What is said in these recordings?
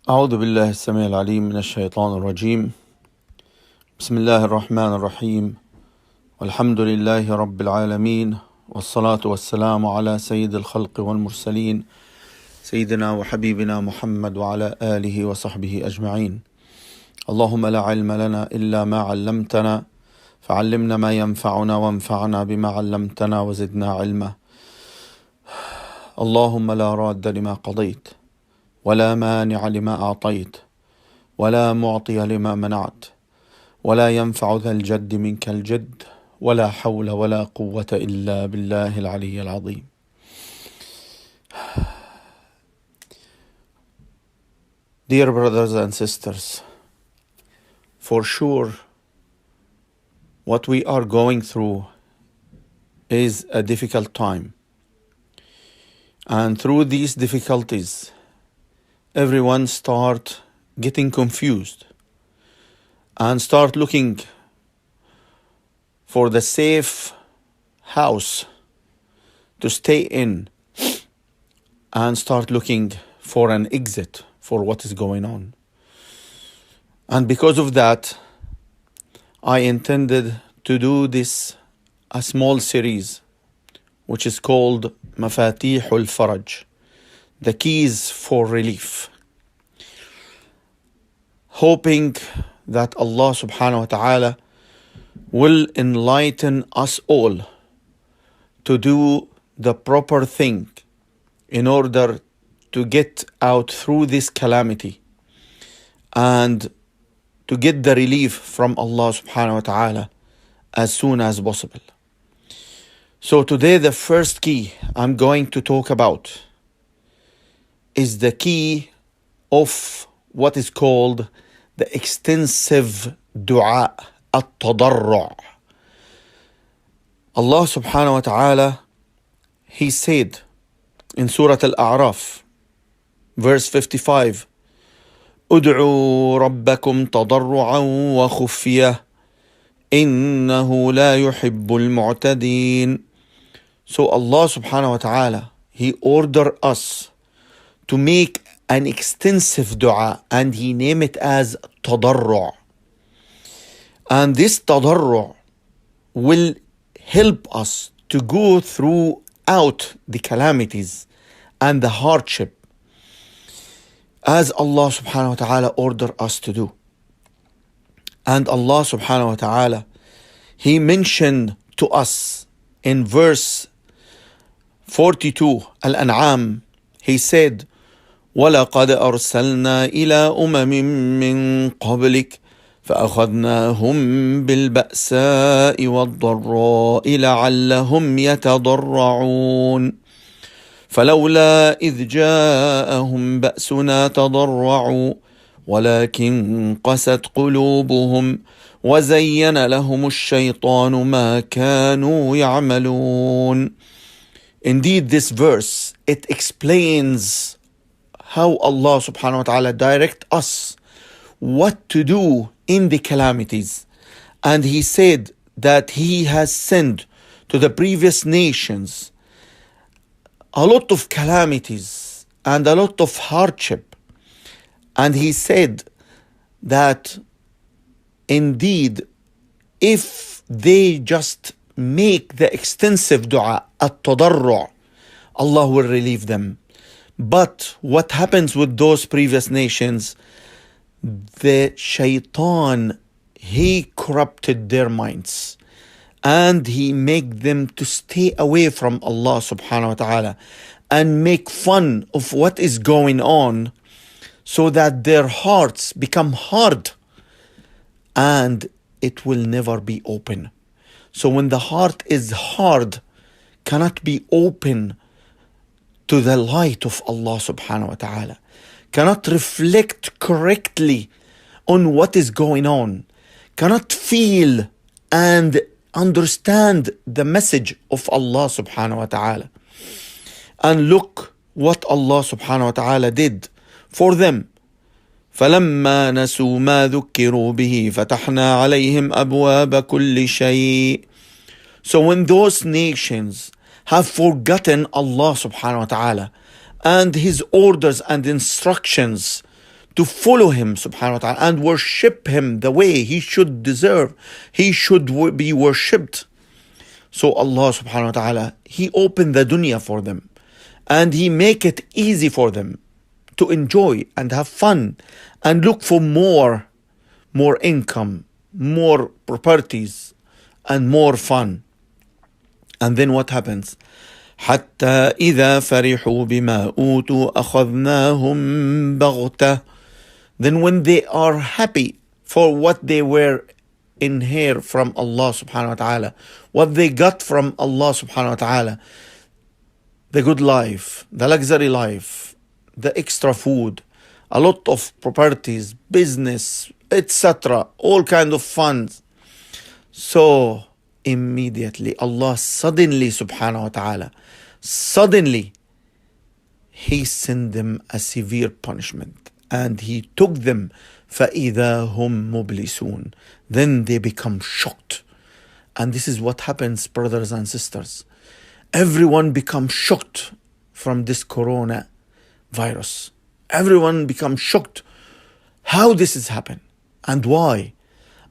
أعوذ بالله السميع العليم من الشيطان الرجيم. بسم الله الرحمن الرحيم، والحمد لله رب العالمين، والصلاة والسلام على سيد الخلق والمرسلين سيدنا وحبيبنا محمد وعلى آله وصحبه أجمعين. اللهم لا علم لنا إلا ما علمتنا، فعلمنا ما ينفعنا وانفعنا بما علمتنا وزدنا علما. اللهم لا راد لما قضيت، ولا مانع لما أعطيت، ولا معطي لما منعت، ولا ينفع ذا الجد منك الجد، ولا حول ولا قوة إلا بالله العلي العظيم. Dear brothers and sisters, for sure what we are going through is a difficult time. And through these difficulties, everyone start getting confused and start looking for the safe house to stay in and start looking for an exit for what is going on. And because of that, I intended to do a small series which is called Mafatihul Faraj, the keys for relief, hoping that Allah subhanahu wa ta'ala will enlighten us all to do the proper thing in order to get out through this calamity and to get the relief from Allah subhanahu wa ta'ala as soon as possible. So today the first key I'm going to talk about is the key of what is called the extensive dua at-tadarru'. Allah subhanahu wa ta'ala, He said in Surah Al-A'raf, verse 55, ادعوا ربكم تضرعا وخفية إنه لا يحب المعتدين. So Allah subhanahu wa ta'ala, He ordered us to make an extensive dua, and He named it as tadarru'. And this tadarru' will help us to go throughout the calamities and the hardship as Allah subhanahu wa ta'ala ordered us to do. And Allah subhanahu wa ta'ala, He mentioned to us in verse 42 Al-An'am, He said, وَلَقَدْ أَرْسَلْنَا إِلَىٰ أُمَمٍ مِّن قَبْلِكَ فَأَخَذْنَاهُمْ بِالْبَأْسَاءِ وَالضَّرَّاءِ لَعَلَّهُمْ يَتَضَرَّعُونَ فَلَوْلَا إِذْ جَاءَهُمْ بَأْسُنَا تَضَرَّعُوا وَلَكِنْ قَسَتْ قُلُوبُهُمْ وَزَيَّنَ لَهُمُ الشَّيْطَانُ مَا كَانُوا يَعْمَلُونَ. Indeed, this verse, it explains how Allah subhanahu wa ta'ala direct us what to do in the calamities. And He said that He has sent to the previous nations a lot of calamities and a lot of hardship. And He said that indeed if they just make the extensive dua at-tadarru', Allah will relieve them. But what happens with those previous nations? The shaitan, he corrupted their minds and he made them to stay away from Allah subhanahu wa ta'ala and make fun of what is going on, so that their hearts become hard and it will never be open. So when the heart is hard, cannot be open to the light of Allah subhanahu wa ta'ala, cannot reflect correctly on what is going on, cannot feel and understand the message of Allah subhanahu wa ta'ala. And look what Allah subhanahu wa ta'ala did for them. فَلَمَّا نَسُوا مَا ذُكِّرُوا بِهِ فَتَحْنَا عَلَيْهِمْ أَبْوَابَ كُلِّ شَيْءٍ. So when those nations have forgotten Allah subhanahu wa ta'ala and His orders and instructions to follow him subhanahu wa ta'ala and worship him the way he should deserve. He should be worshipped. So Allah subhanahu wa ta'ala, he opened the dunya for them and he make it easy for them to enjoy and have fun and look for more income, more properties and more fun. And then what happens? حتى إذا فرحوا بما أوتوا أخذناهم بغتة. Then when they are happy for what they were in here from Allah subhanahu wa ta'ala, what they got from Allah subhanahu wa ta'ala, the good life, the luxury life, the extra food, a lot of properties, business, etc., all kind of funds. So immediately Allah suddenly subhanahu wa ta'ala, suddenly he sent them a severe punishment and he took them فَإِذَا هُمْ مُبْلِسُونَ. Then they become shocked. And this is what happens, brothers and sisters. Everyone becomes shocked from this corona virus. Everyone becomes shocked how this has happened and why.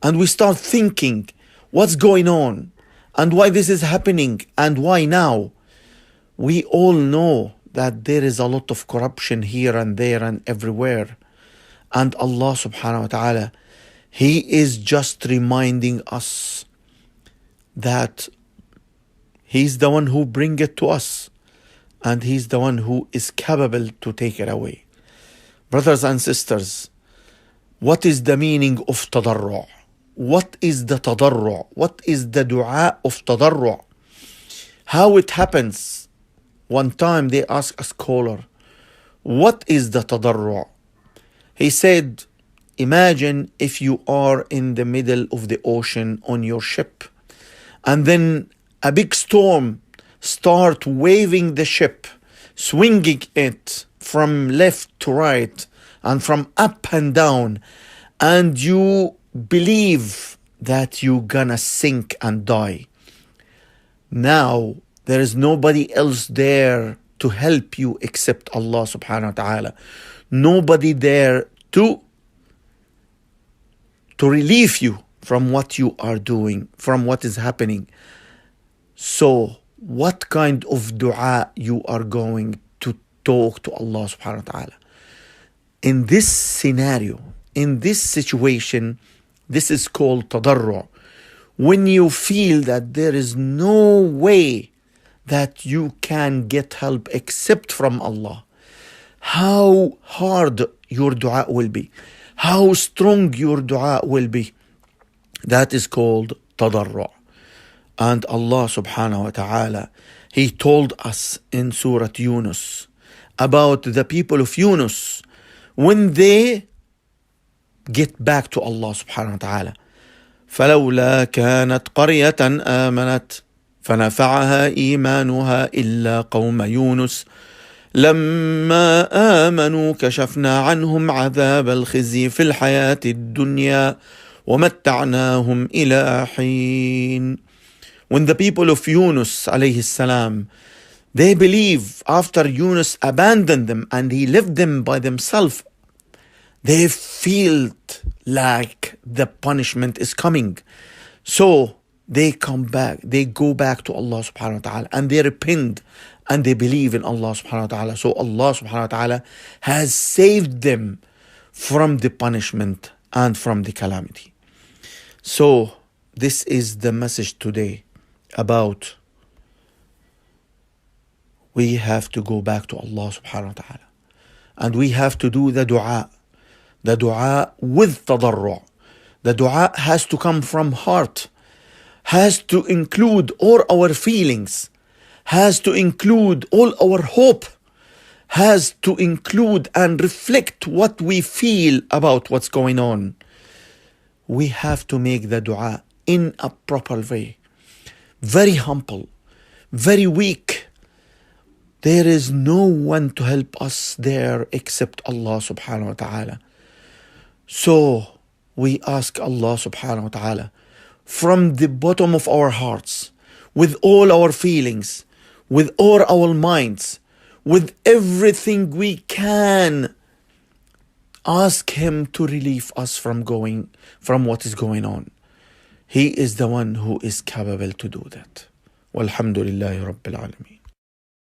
And we start thinking what's going on and why this is happening and why now. We all know that there is a lot of corruption here and there and everywhere. And Allah subhanahu wa ta'ala, he is just reminding us that he's the one who brings it to us and he's the one who is capable to take it away. Brothers and sisters, what is the meaning of tadarru'? What is the tadarru'? What is the dua of tadarru'? How it happens? One time they asked a scholar, what is the tadarru'? He said, imagine if you are in the middle of the ocean on your ship and then a big storm start waving the ship, swinging it from left to right and from up and down, and you believe that you're gonna sink and die. Now there is nobody else there to help you except Allah subhanahu wa ta'ala. Nobody there to relieve you from what you are doing, from what is happening. So what kind of dua you are going to talk to Allah subhanahu wa ta'ala? In this scenario, in this situation, this is called tadarru'. When you feel that there is no way that you can get help except from Allah, how hard your dua will be, how strong your dua will be. That is called tadarru'. And Allah subhanahu wa ta'ala, he told us in Surah Yunus about the people of Yunus when they get back to Allah subhanahu wa ta'ala. فلولا كانت قرية آمنت فنفعها إيمانها إلا قوم يونس لما آمنوا كشفنا عنهم عذاب الخزي في الحياة الدنيا ومتعناهم إلى حين. When the people of Yunus alayhi salam, they believe after Yunus abandoned them and he left them by themselves, they felt like the punishment is coming. So they come back, they go back to Allah subhanahu wa ta'ala and they repent and they believe in Allah subhanahu wa ta'ala. So Allah subhanahu wa ta'ala has saved them from the punishment and from the calamity. So this is the message today about we have to go back to Allah subhanahu wa ta'ala and we have to do the dua with tadarru'. The dua has to come from heart, has to include all our feelings, has to include all our hope, has to include and reflect what we feel about what's going on. We have to make the dua in a proper way, very humble, very weak. There is no one to help us there except Allah subhanahu wa ta'ala. So we ask Allah subhanahu wa ta'ala from the bottom of our hearts, with all our feelings, with all our minds, with everything we can Ask him to relieve us from what is going on. He is the one who is capable to do that. Walhamdulillahi Rabbil Alameen.